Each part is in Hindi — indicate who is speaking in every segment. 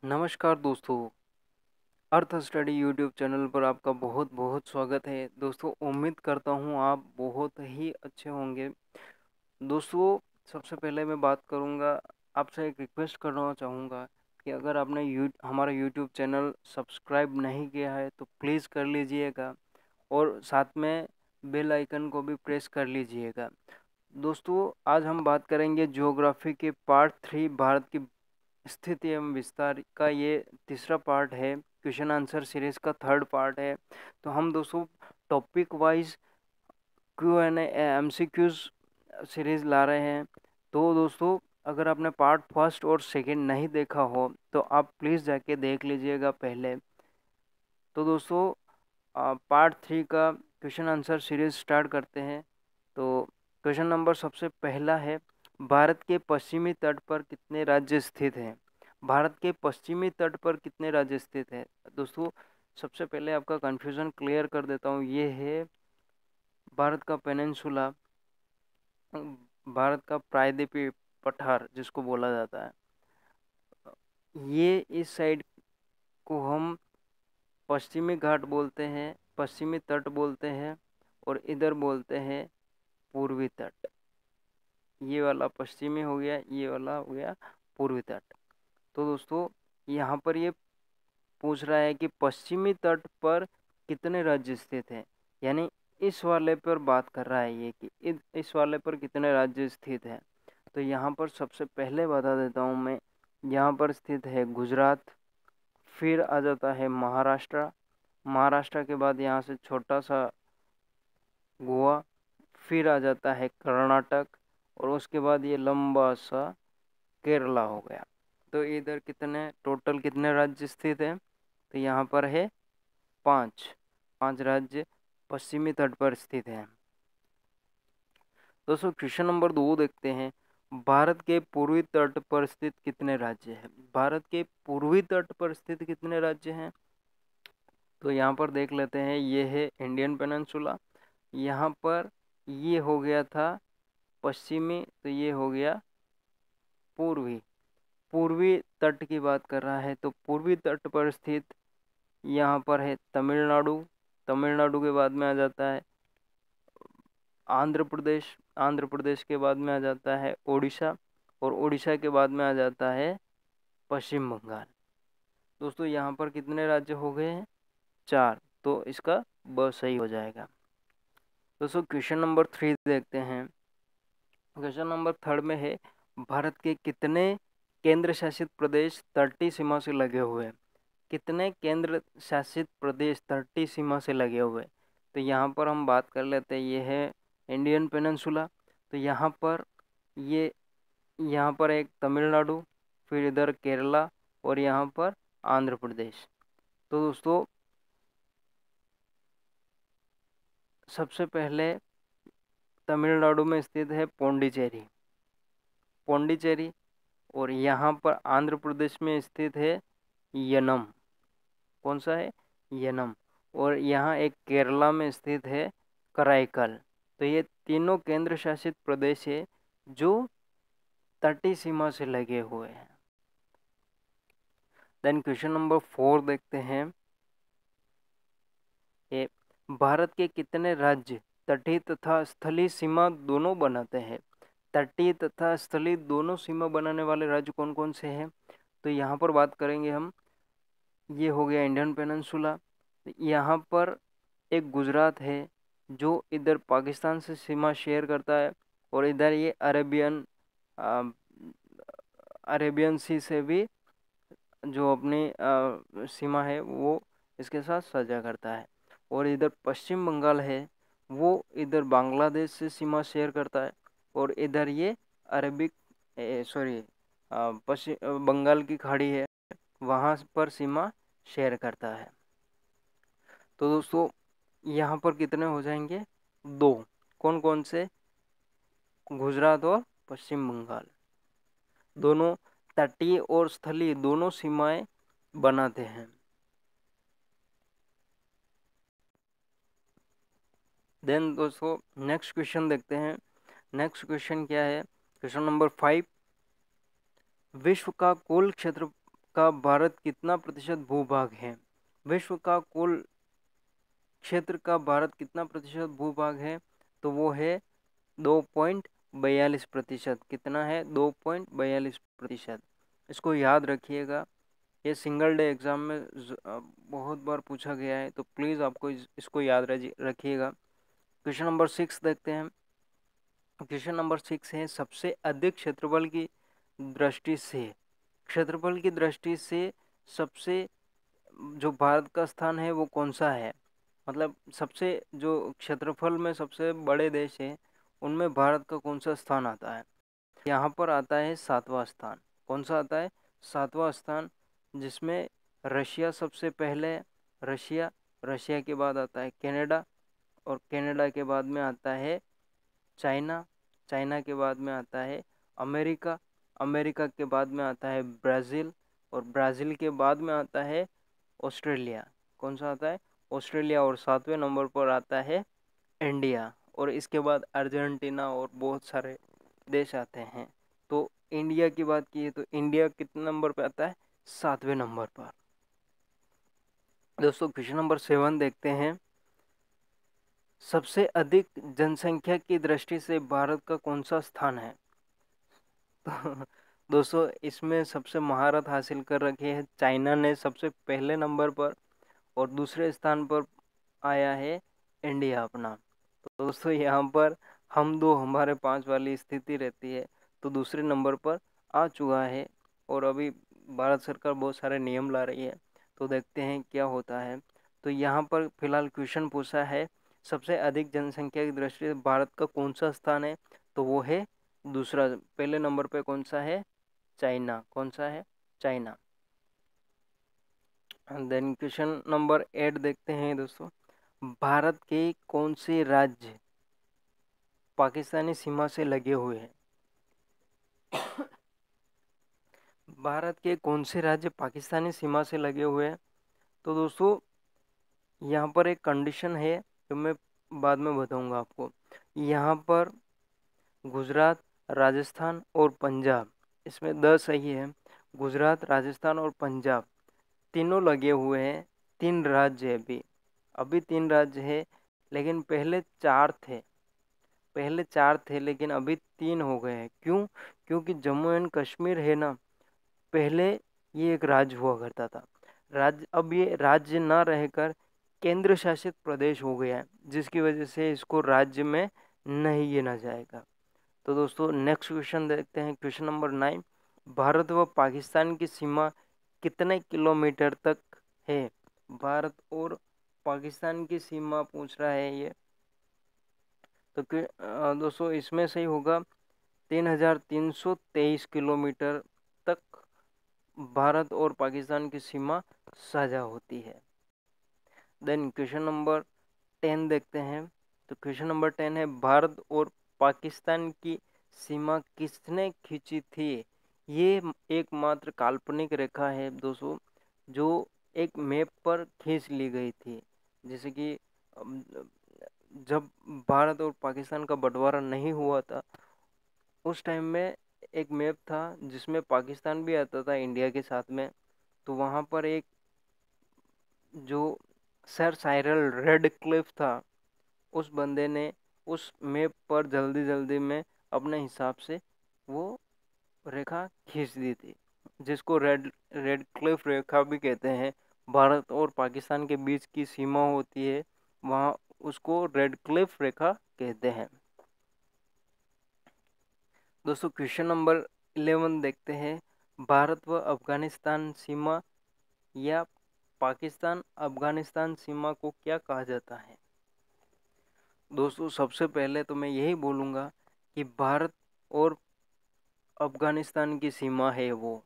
Speaker 1: नमस्कार दोस्तों, अर्थ स्टडी यूट्यूब चैनल पर आपका बहुत बहुत स्वागत है। दोस्तों, उम्मीद करता हूँ आप बहुत ही अच्छे होंगे। दोस्तों, सबसे पहले मैं बात करूँगा, आपसे एक रिक्वेस्ट करना चाहूँगा कि अगर आपने हमारा यूट्यूब चैनल सब्सक्राइब नहीं किया है तो प्लीज़ कर लीजिएगा और साथ में बेल आइकन को भी प्रेस कर लीजिएगा। दोस्तों, आज हम बात करेंगे ज्योग्राफी के पार्ट 3 भारत की स्थिति एवं विस्तार का। ये तीसरा पार्ट है, क्वेश्चन आंसर सीरीज का थर्ड पार्ट है। तो हम दोस्तों topic wise Q N M C Qs series ला रहे हैं। तो दोस्तों, अगर आपने पार्ट फर्स्ट और सेकंड नहीं देखा हो तो आप प्लीज़ जाके देख लीजिएगा पहले। तो दोस्तों, पार्ट 3 का क्वेश्चन आंसर सीरीज स्टार्ट करते हैं। तो क्वेश्चन नंबर सबसे पहला है, भारत के पश्चिमी तट पर कितने राज्य स्थित हैं? भारत के पश्चिमी तट पर कितने राज्य स्थित हैं? दोस्तों, सबसे पहले आपका कन्फ्यूज़न क्लियर कर देता हूँ। ये है भारत का पेनिनसुला, भारत का प्रायद्वीपीय पठार जिसको बोला जाता है। ये इस साइड को हम पश्चिमी घाट बोलते हैं, पश्चिमी तट बोलते हैं, और इधर बोलते हैं पूर्वी तट। ये वाला पश्चिमी हो गया, ये वाला हो गया पूर्वी तट। तो दोस्तों, यहाँ पर ये पूछ रहा है कि पश्चिमी तट पर कितने राज्य स्थित हैं, यानी इस वाले पर बात कर रहा है ये कि इस वाले पर कितने राज्य स्थित हैं। तो यहाँ पर सबसे पहले बता देता हूँ मैं, यहाँ पर स्थित है गुजरात, फिर आ जाता है महाराष्ट्र, महाराष्ट्र के बाद यहाँ से छोटा सा गोवा, फिर आ जाता है कर्नाटक, और उसके बाद ये लंबा सा केरला हो गया। तो इधर कितने टोटल कितने राज्य स्थित हैं? तो यहाँ पर है पाँच पाँच राज्य पश्चिमी तट पर स्थित हैं। दोस्तों, क्वेश्चन नंबर 2 देखते हैं, भारत के पूर्वी तट पर स्थित कितने राज्य हैं? भारत के पूर्वी तट पर स्थित कितने राज्य हैं? तो यहाँ पर देख लेते हैं, ये है इंडियन पेनिनसुला, यहाँ पर ये हो गया था पश्चिमी, तो ये हो गया पूर्वी। पूर्वी तट की बात कर रहा है तो पूर्वी तट पर स्थित यहाँ पर है तमिलनाडु, तमिलनाडु के बाद में आ जाता है आंध्र प्रदेश, आंध्र प्रदेश के बाद में आ जाता है उड़ीसा, और उड़ीसा के बाद में आ जाता है पश्चिम बंगाल। दोस्तों, यहाँ पर कितने राज्य हो गए हैं? 4। तो इसका ब सही हो जाएगा। दोस्तों, क्वेश्चन नंबर 3 देखते हैं। क्वेश्चन नंबर 3 में है, भारत के कितने केंद्र शासित प्रदेश तटीय सीमा से लगे हुए हैं? कितने केंद्र शासित प्रदेश तटीय सीमा से लगे हुए? तो यहाँ पर हम बात कर लेते हैं, ये है इंडियन पेनिनसुला। तो यहाँ पर एक तमिलनाडु, फिर इधर केरला, और यहाँ पर आंध्र प्रदेश। तो दोस्तों, सबसे पहले तमिलनाडु में स्थित है पौंडीचेरी, पौंडीचेरी, और यहाँ पर आंध्र प्रदेश में स्थित है यनम। कौन सा है? यनम। और यहाँ एक केरला में स्थित है कराईकल। तो ये तीनों केंद्र शासित प्रदेश है जो तटीय सीमा से लगे हुए हैं। देन क्वेश्चन नंबर 4 देखते हैं, ये भारत के कितने राज्य तटीय तथा स्थलीय सीमा दोनों बनाते हैं? तटीय तथा स्थलीय दोनों सीमा बनाने वाले राज्य कौन कौन से हैं? तो यहाँ पर बात करेंगे हम, ये हो गया इंडियन पेनिनसुला, यहाँ पर एक गुजरात है जो इधर पाकिस्तान से सीमा शेयर करता है, और इधर ये अरेबियन सी से भी जो अपनी सीमा है वो इसके साथ साझा करता है। और इधर पश्चिम बंगाल है, वो इधर बांग्लादेश से सीमा शेयर करता है, और इधर ये अरबिक सॉरी पश्चिम बंगाल की खाड़ी है, वहाँ पर सीमा शेयर करता है। तो दोस्तों, यहाँ पर कितने हो जाएंगे? 2। कौन कौन से? गुजरात और पश्चिम बंगाल दोनों तटीय और स्थलीय दोनों सीमाएं बनाते हैं। देन दोस्तों, नेक्स्ट क्वेश्चन देखते हैं। नेक्स्ट क्वेश्चन क्या है? क्वेश्चन नंबर 5, विश्व का कुल क्षेत्र का भारत कितना प्रतिशत भूभाग है? विश्व का कुल क्षेत्र का भारत कितना प्रतिशत भूभाग है? तो वो है 2.42%। कितना है? 2.42%। इसको याद रखिएगा, ये सिंगल डे एग्जाम में बहुत बार पूछा गया है, तो प्लीज़ आपको इसको याद रखिएगा। क्वेश्चन नंबर 6 देखते हैं। क्वेश्चन नंबर 6 है, सबसे अधिक क्षेत्रफल की दृष्टि से, क्षेत्रफल की दृष्टि से सबसे जो भारत का स्थान है वो कौन सा है? मतलब सबसे जो क्षेत्रफल में सबसे बड़े देश है उनमें भारत का कौन सा स्थान आता है? यहाँ पर आता है 7वां स्थान। कौन सा आता है? 7वां स्थान, जिसमें रशिया सबसे पहले, रशिया, रशिया के बाद आता है कनाडा, और कनाडा के बाद में आता है चाइना, चाइना के बाद में आता है अमेरिका, अमेरिका के बाद में आता है ब्राज़ील, और ब्राज़ील के बाद में आता है ऑस्ट्रेलिया। कौन सा आता है? ऑस्ट्रेलिया। और 7वें नंबर पर आता है इंडिया, और इसके बाद अर्जेंटीना और बहुत सारे देश आते हैं। तो इंडिया की बात की तो इंडिया कितने नंबर पर आता है? 7वें नंबर पर। दोस्तों क्वेश्चन नंबर 7 देखते हैं। सबसे अधिक जनसंख्या की दृष्टि से भारत का कौन सा स्थान है? तो दोस्तों इसमें सबसे महारत हासिल कर रखी है चाइना ने सबसे पहले नंबर पर, और दूसरे स्थान पर आया है इंडिया अपना। तो दोस्तों यहाँ पर हम दो, हमारे 5 वाली स्थिति रहती है, तो दूसरे नंबर पर आ चुका है। और अभी भारत सरकार बहुत सारे नियम ला रही है, तो देखते हैं क्या होता है। तो यहाँ पर फिलहाल क्वेश्चन पूछा है, सबसे अधिक जनसंख्या की दृष्टि से भारत का कौन सा स्थान है? तो वो है दूसरा। पहले नंबर पे कौन सा है? चाइना। कौन सा है? चाइना। देन क्वेश्चन नंबर 8 देखते हैं दोस्तों। भारत के कौन से राज्य पाकिस्तानी सीमा से लगे हुए हैं? भारत के कौन से राज्य पाकिस्तानी सीमा से लगे हुए हैं? तो दोस्तों यहाँ पर एक कंडीशन है जो मैं बाद में बताऊंगा आपको। यहाँ पर गुजरात, राजस्थान और पंजाब, इसमें 10 सही है। गुजरात, राजस्थान और पंजाब तीनों लगे हुए हैं। 3 राज्य है अभी, अभी 3 राज्य है, लेकिन पहले 4 थे, पहले 4 थे लेकिन अभी 3 हो गए हैं। क्यों? क्योंकि जम्मू एंड कश्मीर है ना, पहले ये एक राज्य हुआ करता था। राज्य, अब ये राज्य ना रहकर केंद्र शासित प्रदेश हो गया है, जिसकी वजह से इसको राज्य में नहीं गिना जाएगा। तो दोस्तों नेक्स्ट क्वेश्चन देखते हैं, क्वेश्चन नंबर 9। भारत व पाकिस्तान की सीमा कितने किलोमीटर तक है? भारत और पाकिस्तान की सीमा पूछ रहा है ये। तो दोस्तों इसमें सही होगा 3323 किलोमीटर तक भारत और पाकिस्तान की सीमा साझा होती है। देन क्वेश्चन नंबर 10 देखते हैं। तो क्वेश्चन नंबर 10 है, भारत और पाकिस्तान की सीमा किसने खींची थी? ये एकमात्र काल्पनिक रेखा है दोस्तों, जो एक मैप पर खींच ली गई थी। जैसे कि जब भारत और पाकिस्तान का बंटवारा नहीं हुआ था, उस टाइम में एक मैप था जिसमें पाकिस्तान भी आता था इंडिया के साथ में। तो वहाँ पर एक जो सर साइरल रेडक्लिफ था, उस बंदे ने उस मैप पर जल्दी जल्दी में अपने हिसाब से वो रेखा खींच दी थी, जिसको रेडक्लिफ रेखा भी कहते हैं। भारत और पाकिस्तान के बीच की सीमा होती है वहाँ, उसको रेडक्लिफ रेखा कहते हैं। दोस्तों क्वेश्चन नंबर 11 देखते हैं। भारत व अफगानिस्तान सीमा या पाकिस्तान अफगानिस्तान सीमा को क्या कहा जाता है? दोस्तों सबसे पहले तो मैं यही बोलूँगा कि भारत और अफगानिस्तान की सीमा है वो,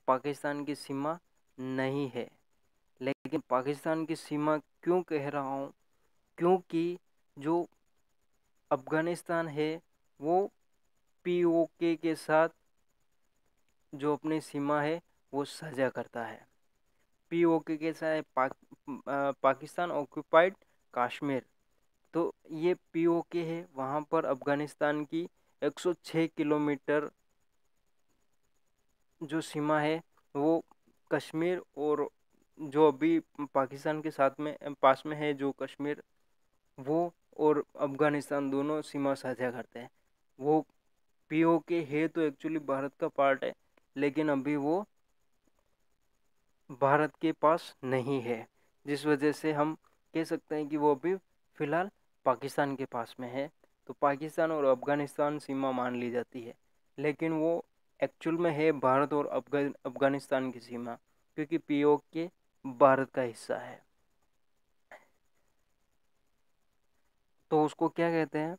Speaker 1: पाकिस्तान की सीमा नहीं है। लेकिन पाकिस्तान की सीमा क्यों कह रहा हूँ? क्योंकि जो अफगानिस्तान है वो पीओके के साथ जो अपनी सीमा है वो साझा करता है। पीओके के साथ पाकिस्तान ऑक्यूपाइड कश्मीर, तो ये पीओके है, वहाँ पर अफगानिस्तान की 106 किलोमीटर जो सीमा है वो कश्मीर और जो अभी पाकिस्तान के साथ में पास में है जो कश्मीर, वो और अफगानिस्तान दोनों सीमा साझा करते हैं। वो पीओके है तो एक्चुअली भारत का पार्ट है, लेकिन अभी वो भारत के पास नहीं है, जिस वजह से हम कह सकते हैं कि वो अभी फ़िलहाल पाकिस्तान के पास में है। तो पाकिस्तान और अफ़गानिस्तान सीमा मान ली जाती है, लेकिन वो एक्चुअल में है भारत और अफ़गानिस्तान की सीमा, क्योंकि पीओके भारत का हिस्सा है। तो उसको क्या कहते हैं?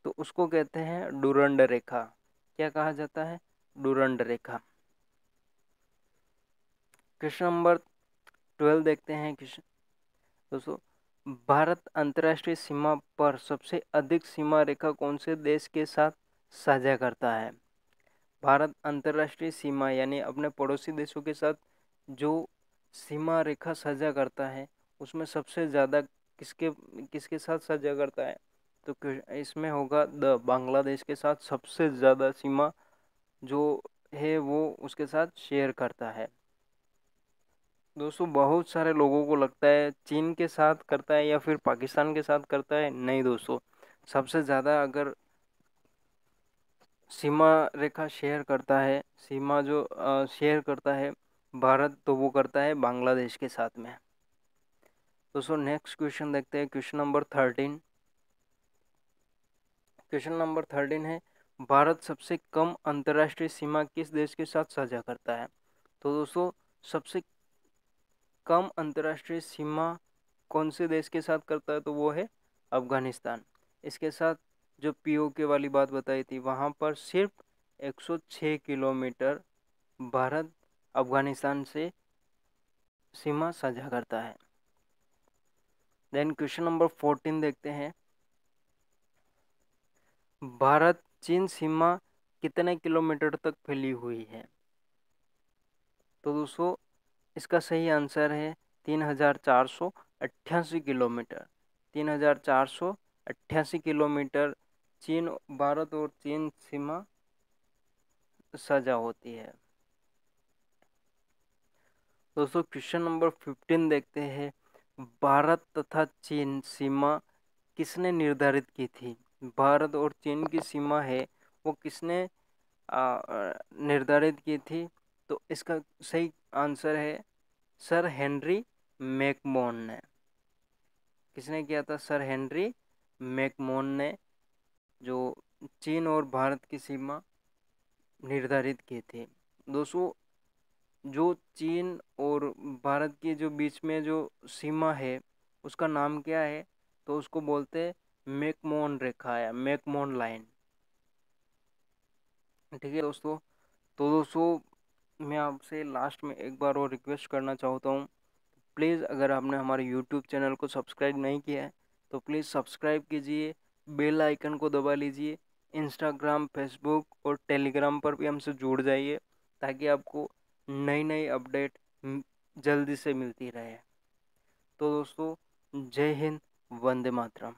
Speaker 1: तो उसको कहते हैं डुरंड रेखा। क्या कहा जाता है? डुरंड रेखा। क्वेश्चन नंबर 12 देखते हैं। क्वेश्चन दोस्तों, भारत अंतर्राष्ट्रीय सीमा पर सबसे अधिक सीमा रेखा कौन से देश के साथ साझा करता है? भारत अंतर्राष्ट्रीय सीमा यानी अपने पड़ोसी देशों के साथ जो सीमा रेखा साझा करता है, उसमें सबसे ज़्यादा किसके किसके साथ साझा करता है? तो इसमें होगा बांग्लादेश के साथ सबसे ज़्यादा सीमा जो है वो उसके साथ शेयर करता है। दोस्तों, बहुत सारे लोगों को लगता है चीन के साथ करता है या फिर पाकिस्तान के साथ करता है। नहीं दोस्तों, सबसे ज़्यादा अगर सीमा रेखा शेयर करता है, सीमा जो शेयर करता है भारत, तो वो करता है बांग्लादेश के साथ में। दोस्तों, नेक्स्ट क्वेश्चन देखते हैं। Question number 13। क्वेश्चन नंबर 13 है, भारत सबसे कम अंतर्राष्ट्रीय सीमा किस देश के साथ साझा करता है? तो दोस्तों, सबसे कम अंतर्राष्ट्रीय सीमा कौन से देश के साथ करता है? तो वो है अफगानिस्तान। इसके साथ जो पीओके वाली बात बताई थी, वहाँ पर सिर्फ 106 किलोमीटर भारत अफगानिस्तान से सीमा साझा करता है। देन क्वेश्चन नंबर 14 देखते हैं। भारत चीन सीमा कितने किलोमीटर तक फैली हुई है? तो दोस्तों, इसका सही आंसर है 3488 किलोमीटर। 3488 किलोमीटर चीन, भारत और चीन सीमा साझा होती है। दोस्तों, क्वेश्चन नंबर 15 देखते हैं। भारत तथा चीन सीमा किसने निर्धारित की थी? भारत और चीन की सीमा है वो किसने निर्धारित की थी? तो इसका सही आंसर है सर हेनरी मैकमोहन ने। किसने किया था? सर हेनरी मैकमोहन ने, जो चीन और भारत की सीमा निर्धारित की थी। दोस्तों, जो चीन और भारत के जो बीच में जो सीमा है उसका नाम क्या है? तो उसको बोलते हैं मैकमोहन रेखा या मैकमोहन लाइन। ठीक है दोस्तों। तो दोस्तों, मैं आपसे लास्ट में एक बार और रिक्वेस्ट करना चाहता हूँ, प्लीज़ अगर आपने हमारे यूट्यूब चैनल को सब्सक्राइब नहीं किया है तो प्लीज़ सब्सक्राइब कीजिए, बेल आइकन को दबा लीजिए। इंस्टाग्राम, फेसबुक और टेलीग्राम पर भी हमसे जुड़ जाइए, ताकि आपको नई नई अपडेट जल्दी से मिलती रहे। तो दोस्तों, जय हिंद, वंदे मातरम।